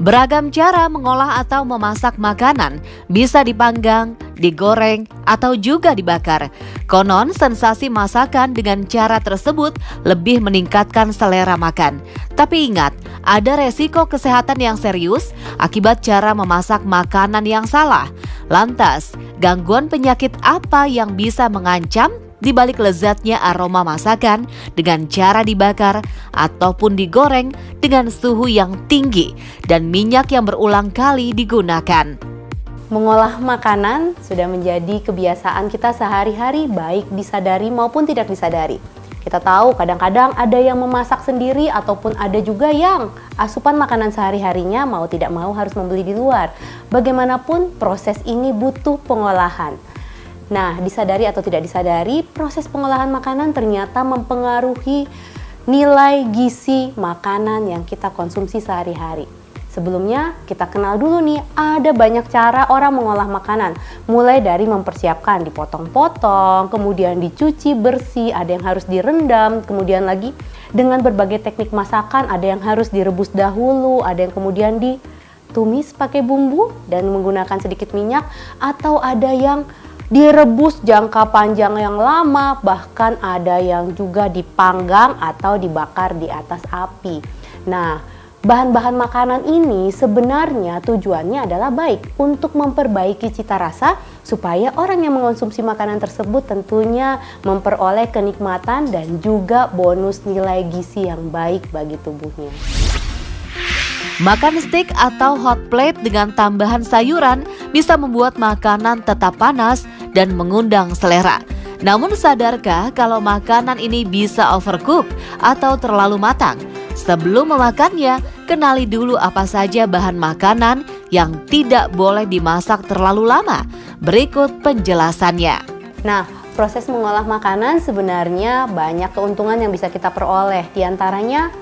Beragam cara mengolah atau memasak makanan, bisa dipanggang, digoreng, atau juga dibakar. Konon sensasi masakan dengan cara tersebut lebih meningkatkan selera makan. Tapi ingat, ada resiko kesehatan yang serius akibat cara memasak makanan yang salah. Lantas, gangguan penyakit apa yang bisa mengancam di balik lezatnya aroma masakan dengan cara dibakar ataupun digoreng dengan suhu yang tinggi dan minyak yang berulang kali digunakan? Mengolah makanan sudah menjadi kebiasaan kita sehari-hari, baik disadari maupun tidak disadari. Kita tahu kadang-kadang ada yang memasak sendiri ataupun ada juga yang asupan makanan sehari-harinya mau tidak mau harus membeli di luar. Bagaimanapun proses ini butuh pengolahan. Nah, disadari atau tidak disadari, proses pengolahan makanan ternyata mempengaruhi nilai gizi makanan yang kita konsumsi sehari-hari. Sebelumnya, kita kenal dulu nih, ada banyak cara orang mengolah makanan. Mulai dari mempersiapkan, dipotong-potong, kemudian dicuci bersih, ada yang harus direndam, kemudian lagi dengan berbagai teknik masakan, ada yang harus direbus dahulu, ada yang kemudian ditumis pakai bumbu dan menggunakan sedikit minyak, atau ada yang direbus jangka panjang yang lama, bahkan ada yang juga dipanggang atau dibakar di atas api. Nah, bahan-bahan makanan ini sebenarnya tujuannya adalah baik untuk memperbaiki cita rasa supaya orang yang mengonsumsi makanan tersebut tentunya memperoleh kenikmatan dan juga bonus nilai gizi yang baik bagi tubuhnya. Makan steak atau hot plate dengan tambahan sayuran bisa membuat makanan tetap panas dan mengundang selera. Namun sadarkah kalau makanan ini bisa overcook atau terlalu matang? Sebelum memakannya, kenali dulu apa saja bahan makanan yang tidak boleh dimasak terlalu lama. Berikut penjelasannya. Nah, proses mengolah makanan sebenarnya banyak keuntungan yang bisa kita peroleh. Di antaranya,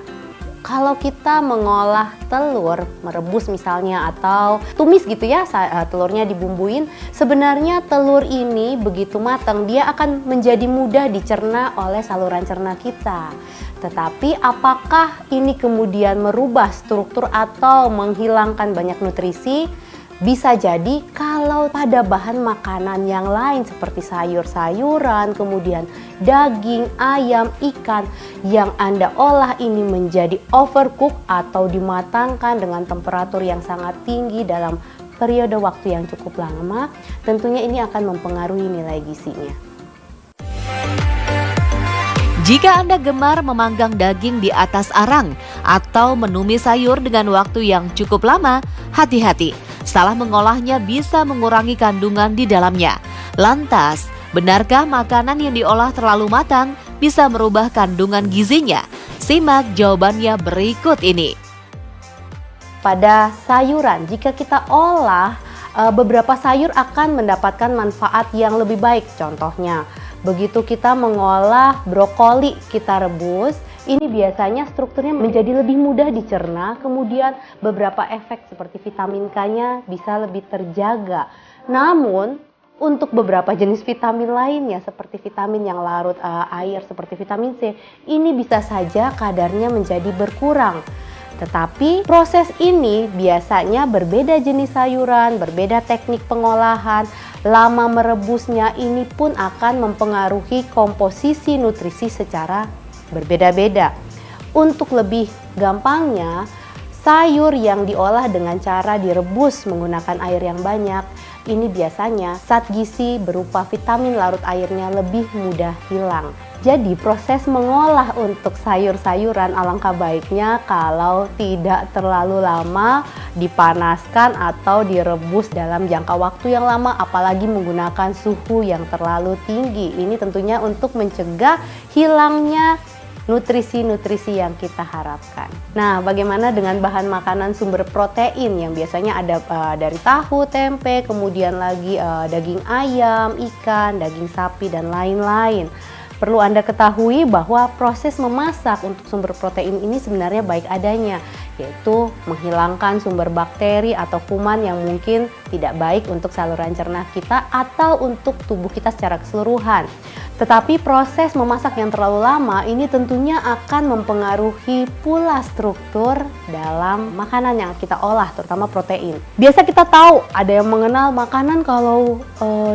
kalau kita mengolah telur, merebus misalnya atau tumis gitu ya, telurnya dibumbuin, sebenarnya telur ini begitu matang, dia akan menjadi mudah dicerna oleh saluran cerna kita. Tetapi apakah ini kemudian merubah struktur atau menghilangkan banyak nutrisi? Bisa jadi kalau pada bahan makanan yang lain seperti sayur-sayuran, kemudian daging, ayam, ikan yang Anda olah ini menjadi overcook atau dimatangkan dengan temperatur yang sangat tinggi dalam periode waktu yang cukup lama, tentunya ini akan mempengaruhi nilai gizinya. Jika Anda gemar memanggang daging di atas arang atau menumis sayur dengan waktu yang cukup lama, hati-hati. Salah mengolahnya bisa mengurangi kandungan di dalamnya. Lantas, benarkah makanan yang diolah terlalu matang bisa merubah kandungan gizinya? Simak jawabannya berikut ini. Pada sayuran, jika kita olah, beberapa sayur akan mendapatkan manfaat yang lebih baik. Contohnya, begitu kita mengolah brokoli, kita rebus, ini biasanya strukturnya menjadi lebih mudah dicerna, kemudian beberapa efek seperti vitamin K-nya bisa lebih terjaga. Namun, untuk beberapa jenis vitamin lainnya seperti vitamin yang larut air seperti vitamin C, ini bisa saja kadarnya menjadi berkurang. Tetapi proses ini biasanya berbeda jenis sayuran, berbeda teknik pengolahan, lama merebusnya ini pun akan mempengaruhi komposisi nutrisi secara berbeda-beda. Untuk lebih gampangnya, sayur yang diolah dengan cara direbus menggunakan air yang banyak, ini biasanya zat gizi berupa vitamin larut airnya lebih mudah hilang. Jadi proses mengolah untuk sayur-sayuran alangkah baiknya kalau tidak terlalu lama dipanaskan atau direbus dalam jangka waktu yang lama, apalagi menggunakan suhu yang terlalu tinggi. Ini tentunya untuk mencegah hilangnya nutrisi-nutrisi yang kita harapkan. Nah, bagaimana dengan bahan makanan sumber protein yang biasanya ada dari tahu, tempe, kemudian lagi daging ayam, ikan, daging sapi, dan lain-lain. Perlu Anda ketahui bahwa proses memasak untuk sumber protein ini sebenarnya baik adanya, yaitu menghilangkan sumber bakteri atau kuman yang mungkin tidak baik untuk saluran cerna kita atau untuk tubuh kita secara keseluruhan. Tetapi proses memasak yang terlalu lama ini tentunya akan mempengaruhi pula struktur dalam makanan yang kita olah, terutama protein. Biasa kita tahu ada yang mengenal makanan kalau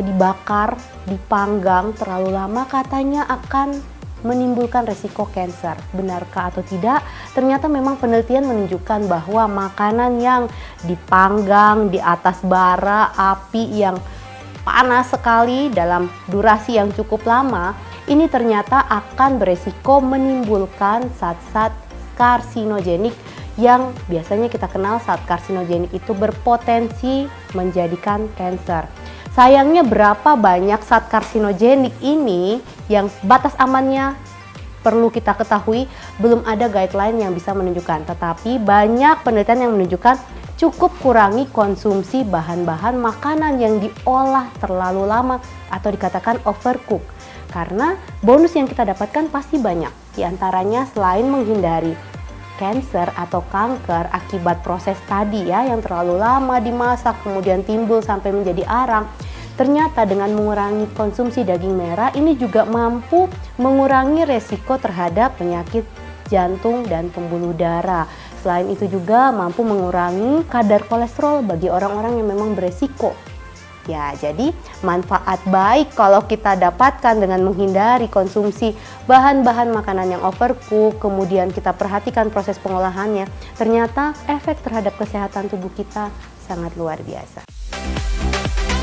dibakar, dipanggang terlalu lama katanya akan menimbulkan resiko kanker. Benarkah atau tidak? Ternyata memang penelitian menunjukkan bahwa makanan yang dipanggang di atas bara api yang panas sekali dalam durasi yang cukup lama, ini ternyata akan beresiko menimbulkan zat-zat karsinogenik yang biasanya kita kenal zat karsinogenik itu berpotensi menjadikan kanker. Sayangnya berapa banyak zat karsinogenik ini yang batas amannya perlu kita ketahui, belum ada guideline yang bisa menunjukkan. Tetapi banyak penelitian yang menunjukkan cukup kurangi konsumsi bahan-bahan makanan yang diolah terlalu lama atau dikatakan overcook. Karena bonus yang kita dapatkan pasti banyak. Di antaranya selain menghindari kanker atau kanker akibat proses tadi ya yang terlalu lama dimasak kemudian timbul sampai menjadi arang. Ternyata dengan mengurangi konsumsi daging merah ini juga mampu mengurangi resiko terhadap penyakit jantung dan pembuluh darah. Selain itu juga mampu mengurangi kadar kolesterol bagi orang-orang yang memang beresiko. Ya, jadi manfaat baik kalau kita dapatkan dengan menghindari konsumsi bahan-bahan makanan yang overcook, kemudian kita perhatikan proses pengolahannya, ternyata efek terhadap kesehatan tubuh kita sangat luar biasa.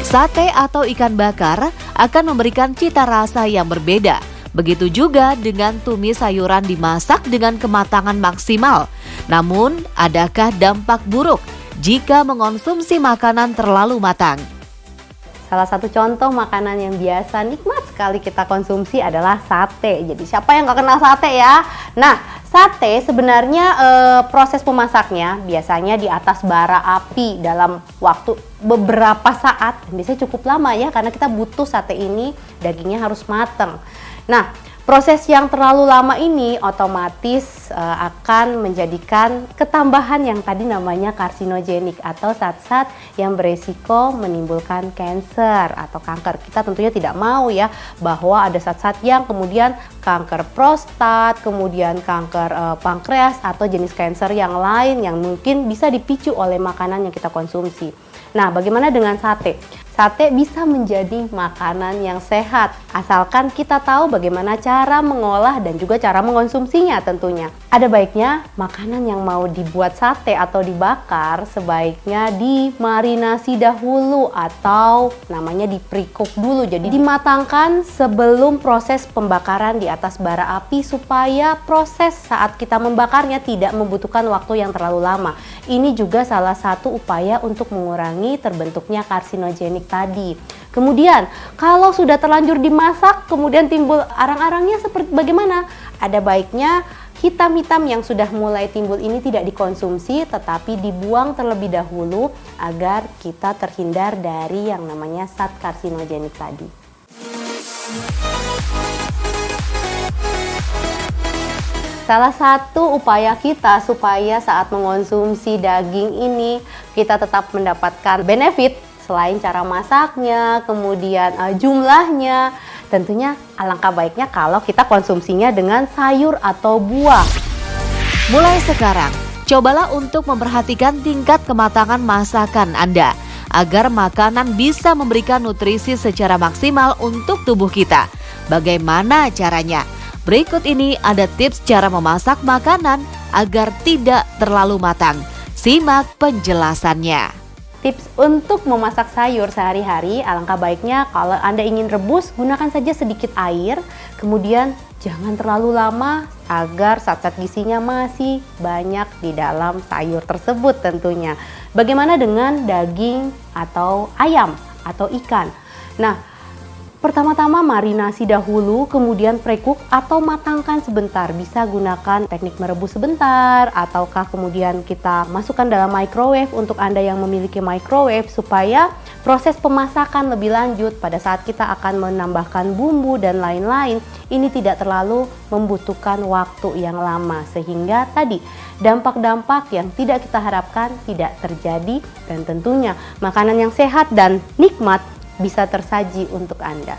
Sate atau ikan bakar akan memberikan cita rasa yang berbeda. Begitu juga dengan tumis sayuran dimasak dengan kematangan maksimal. Namun, adakah dampak buruk jika mengonsumsi makanan terlalu matang? Salah satu contoh makanan yang biasa nikmat sekali kita konsumsi adalah sate. Jadi siapa yang gak kenal sate ya? Nah, sate sebenarnya proses memasaknya biasanya di atas bara api dalam waktu beberapa saat. Biasanya cukup lama ya karena kita butuh sate ini dagingnya harus matang. Nah, proses yang terlalu lama ini otomatis akan menjadikan ketambahan yang tadi namanya karsinogenik atau zat-zat yang beresiko menimbulkan kanker atau kanker. Kita tentunya tidak mau ya bahwa ada zat-zat yang kemudian kanker prostat, kemudian kanker pankreas atau jenis kanker yang lain yang mungkin bisa dipicu oleh makanan yang kita konsumsi. Nah, bagaimana dengan sate? Sate bisa menjadi makanan yang sehat, asalkan kita tahu bagaimana cara mengolah dan juga cara mengonsumsinya tentunya. Ada baiknya makanan yang mau dibuat sate atau dibakar sebaiknya dimarinasi dahulu atau namanya di pre-cook dulu. Jadi dimatangkan sebelum proses pembakaran di atas bara api supaya proses saat kita membakarnya tidak membutuhkan waktu yang terlalu lama. Ini juga salah satu upaya untuk mengurangi terbentuknya karsinogenik tadi. Kemudian kalau sudah terlanjur dimasak kemudian timbul arang-arangnya seperti bagaimana? Ada baiknya hitam-hitam yang sudah mulai timbul ini tidak dikonsumsi tetapi dibuang terlebih dahulu agar kita terhindar dari yang namanya zat karsinogenik tadi. Salah satu upaya kita supaya saat mengonsumsi daging ini kita tetap mendapatkan benefit selain cara masaknya, kemudian jumlahnya, tentunya alangkah baiknya kalau kita konsumsinya dengan sayur atau buah. Mulai sekarang, cobalah untuk memperhatikan tingkat kematangan masakan Anda agar makanan bisa memberikan nutrisi secara maksimal untuk tubuh kita. Bagaimana caranya? Berikut ini ada tips cara memasak makanan agar tidak terlalu matang. Simak penjelasannya. Tips untuk memasak sayur sehari-hari, alangkah baiknya kalau Anda ingin rebus, gunakan saja sedikit air, kemudian jangan terlalu lama agar zat-zat gizinya masih banyak di dalam sayur tersebut tentunya. Bagaimana dengan daging atau ayam atau ikan? Nah, pertama-tama marinasi dahulu, kemudian pre-cook atau matangkan sebentar. Bisa gunakan teknik merebus sebentar, ataukah kemudian kita masukkan dalam microwave untuk Anda yang memiliki microwave supaya proses pemasakan lebih lanjut pada saat kita akan menambahkan bumbu dan lain-lain. Ini tidak terlalu membutuhkan waktu yang lama sehingga tadi dampak-dampak yang tidak kita harapkan tidak terjadi dan tentunya makanan yang sehat dan nikmat bisa tersaji untuk Anda.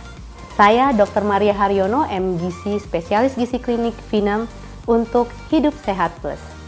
Saya Dr. Maria Haryono, MGisi, Spesialis Gizi Klinik Vinem untuk Hidup Sehat Plus.